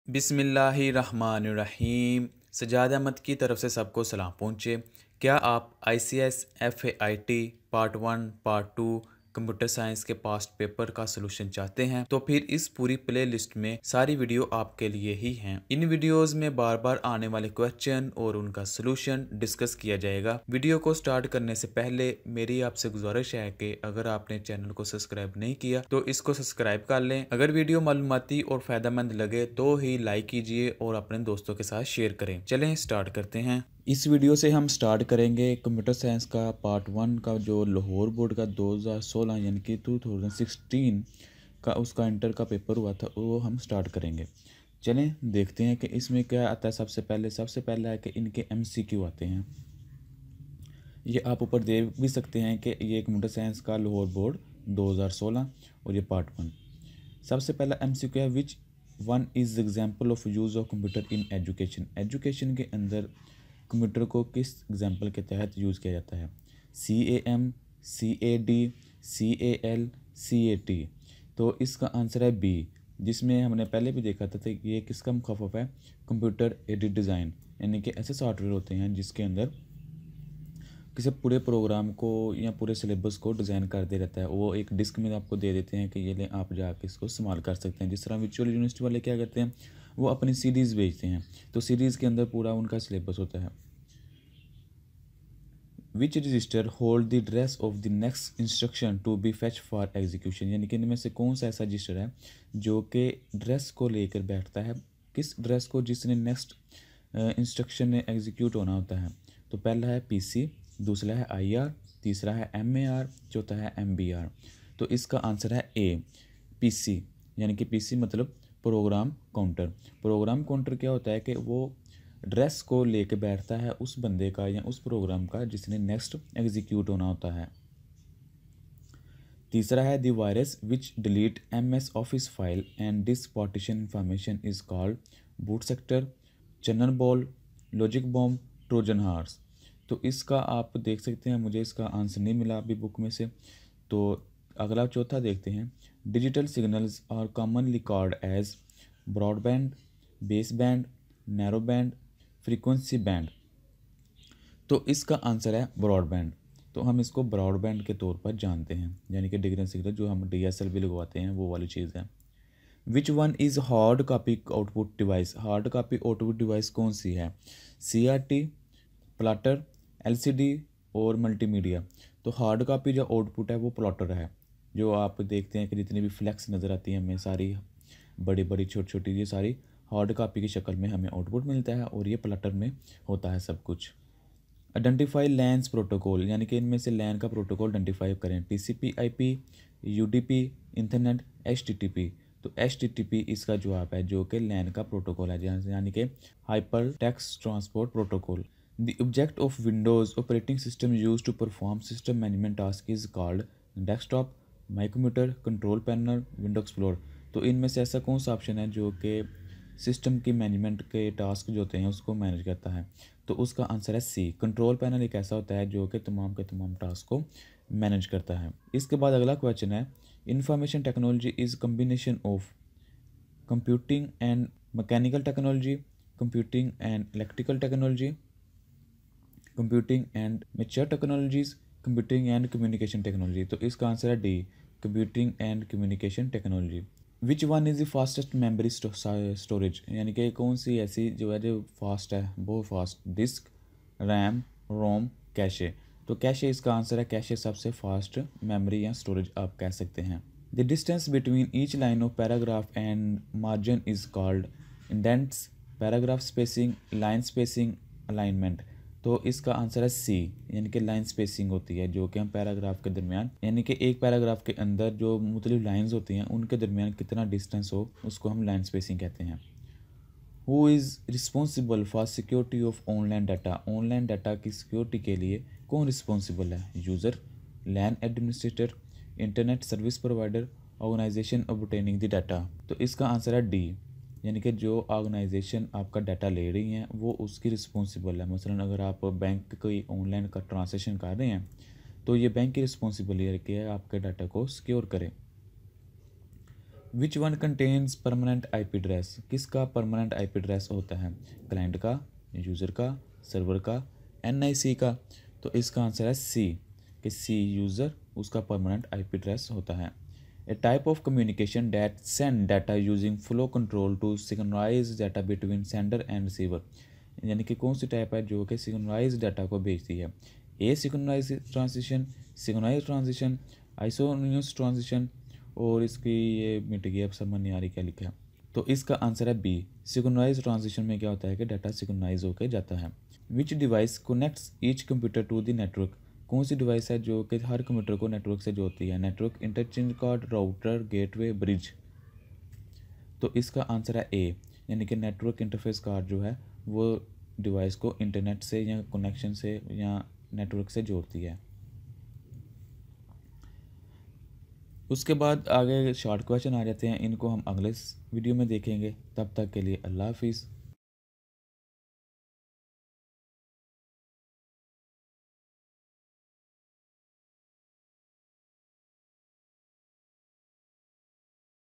बिस्मिल्लाहिर्रहमानिर्रहीम। सजाद अहमद की तरफ से सबको सलाम पहुँचे। क्या आप ICS FAIT part 1 part 2 computer science के पास्ट पेपर का सलूशन चाहते हैं? तो फिर इस पूरी प्ले लिस्ट में सारी वीडियो आपके लिए ही हैं। इन वीडियोस में बार बार आने वाले क्वेश्चन और उनका सलूशन डिस्कस किया जाएगा। वीडियो को स्टार्ट करने से पहले मेरी आपसे गुजारिश है कि अगर आपने चैनल को सब्सक्राइब नहीं किया तो इसको सब्सक्राइब कर लें। अगर वीडियो मालूमाती और फायदेमंद लगे तो ही लाइक कीजिए और अपने दोस्तों के साथ शेयर करें। चलें स्टार्ट करते हैं। इस वीडियो से हम स्टार्ट करेंगे कंप्यूटर साइंस का पार्ट 1 का जो लाहौर बोर्ड का 2016 यानी कि 2016 का उसका इंटर का पेपर हुआ था वो हम स्टार्ट करेंगे। चलें देखते हैं कि इसमें क्या आता है। सबसे पहले है कि इनके MCQ आते हैं। ये आप ऊपर देख भी सकते हैं कि ये कंप्यूटर साइंस का लाहौर बोर्ड 2016 और ये पार्ट 1। सबसे पहला MCQ है, which one is example of use of computer in education. Education के अंदर कंप्यूटर को किस एग्जाम्पल के तहत यूज़ किया जाता है? CAM, CAD, CAL, CAT। तो इसका आंसर है B, जिसमें हमने पहले भी देखा था कि ये किसका मुखाफफ है? कंप्यूटर एडेड डिज़ाइन, यानी कि ऐसे सॉफ्टवेयर होते हैं जिसके अंदर किसी पूरे प्रोग्राम को या पूरे सिलेबस को डिज़ाइन कर दे रहता है। वो एक डिस्क में आपको दे देते हैं कि ये लें, आप जाके इसको इस्तेमाल कर सकते हैं। जिस तरह वर्चुअल यूनिवर्सिटी वाले क्या करते हैं, वो अपनी सीरीज़ भेजते हैं, तो सीरीज़ के अंदर पूरा उनका सिलेबस होता है। Which register hold the address of the next instruction to be fetch for execution, यानी कि इनमें से कौन सा ऐसा रजिस्टर है जो कि ड्रेस को लेकर बैठता है, किस ड्रेस को जिसने नेक्स्ट इंस्ट्रक्शन में एग्जीक्यूट होना होता है। तो पहला है PC, दूसरा है IR, तीसरा है MAR, चौथा है MBR। तो इसका आंसर है A, PC, यानी कि PC मतलब प्रोग्राम काउंटर। प्रोग्राम काउंटर क्या होता है कि वो ड्रेस को लेके बैठता है उस बंदे का या उस प्रोग्राम का जिसने नेक्स्ट एग्जीक्यूट होना होता है। तीसरा है the virus which delete MS office file and disk partition information is called boot sector, channel ball, logic bomb, trojan horse. तो इसका आप देख सकते हैं, मुझे इसका आंसर नहीं मिला अभी बुक में से। तो अगला चौथा देखते हैं। Digital signals are commonly called as broadband, base band, narrow band, frequency band. तो इसका आंसर है ब्रॉडबैंड। तो हम इसको ब्रॉडबैंड के तौर पर जानते हैं, यानी कि डिजिटल सिग्नल जो हम DSL भी लगवाते हैं वो वाली चीज़ है। Which one is hard copy output device. Hard copy output device कौन सी है? CRT, प्लाटर, LCD और मल्टीमीडिया। तो हार्ड कॉपी जो आउटपुट है वो प्लाटर है। जो आप देखते हैं कि जितनी भी फ्लैक्स नज़र आती है हमें, सारी बड़ी बड़ी छोटी छोटी, ये सारी हार्ड कॉपी की शक्ल में हमें आउटपुट मिलता है और ये प्लाटर में होता है सब कुछ। आइडेंटिफाई लैन्स प्रोटोकॉल, यानी कि इनमें से लैन का प्रोटोकॉल आइडेंटिफाई करें। TCP/IP, UDP, internet, HTTP। तो HTTP इसका जवाब है, जो कि लैन का प्रोटोकॉल है, यानी कि hyper text transport protocol. The object of Windows operating system use to perform system management task is called desktop, micrometer, control panel, window explore. तो इनमें से ऐसा कौन सा ऑप्शन है जो कि सिस्टम की मैनेजमेंट के टास्क जो होते हैं उसको मैनेज करता है? तो उसका आंसर है C, कंट्रोल पैनल एक ऐसा होता है जो कि तमाम के तमाम टास्क को मैनेज करता है। इसके बाद अगला क्वेश्चन है, information technology is combination of computing and mechanical technology, computing and electrical technology, computing and mature technologies, computing and communication technology. तो इसका आंसर है D, computing and communication technology. Which one is the fastest memory storage, यानी कि कौन सी ऐसी जो है जो फास्ट है, बहुत फास्ट? डिस्क, रैम, रोम, कैशे। तो कैशे इसका आंसर है। कैशे सबसे फास्ट मेमोरी या स्टोरेज आप कह सकते हैं। The distance between each line of paragraph and margin is called indents, paragraph spacing, line spacing, alignment. तो इसका आंसर है C, यानी कि लाइन स्पेसिंग होती है जो कि हम पैराग्राफ के दरमियान, यानी कि एक पैराग्राफ के अंदर जो मुख्तलिफ लाइंस होती हैं उनके दरमियान कितना डिस्टेंस हो उसको हम लाइन स्पेसिंग कहते हैं। Who is responsible for security of online data. Online data की सिक्योरिटी के लिए कौन रिस्पॉन्सिबल है? User, LAN administrator, internet service provider, organization obtaining the data. तो इसका आंसर है D, यानी कि जो ऑर्गेनाइजेशन आपका डाटा ले रही हैं वो उसकी रिस्पॉन्सिबल है। मसलन अगर आप बैंक कोई ऑनलाइन का ट्रांसैक्शन कर रहे हैं तो ये बैंक की रिस्पॉन्सिबिलिटी है कि आपके डाटा को सिक्योर करें। Which one contains permanent IP address, किसका परमानेंट आईपी एड्रेस होता है, क्लाइंट का, यूज़र का, सर्वर का, एनआईसी का। तो इसका आंसर है सी, कि सी यूज़र उसका परमानेंट आईपी एड्रेस होता है। A type of communication that send data using flow control to synchronise data between sender and receiver, यानी कि कौन सी टाइप है जो कि सिंक्रोनाइज डाटा को भेजती है। A synchronise transition, synchronise transition, isochronous transition, और इसकी ये मिट गई, अब समझ नहीं आ रही क्या लिखा है। तो इसका आंसर है बी, सिंक्रोनाइज ट्रांजिशन में क्या होता है कि डाटा सिंक्रोनाइज होकर जाता है। Which device connects each computer to the network, कौन सी डिवाइस है जो कि हर कंप्यूटर को नेटवर्क से जोड़ती है, network interchange card, router, gateway, bridge. तो इसका आंसर है ए, यानी कि नेटवर्क इंटरफेस कार्ड जो है वो डिवाइस को इंटरनेट से या कनेक्शन से या नेटवर्क से जोड़ती है। उसके बाद आगे शॉर्ट क्वेश्चन आ जाते हैं, इनको हम अगले वीडियो में देखेंगे। तब तक के लिए अल्लाह हाफिज़।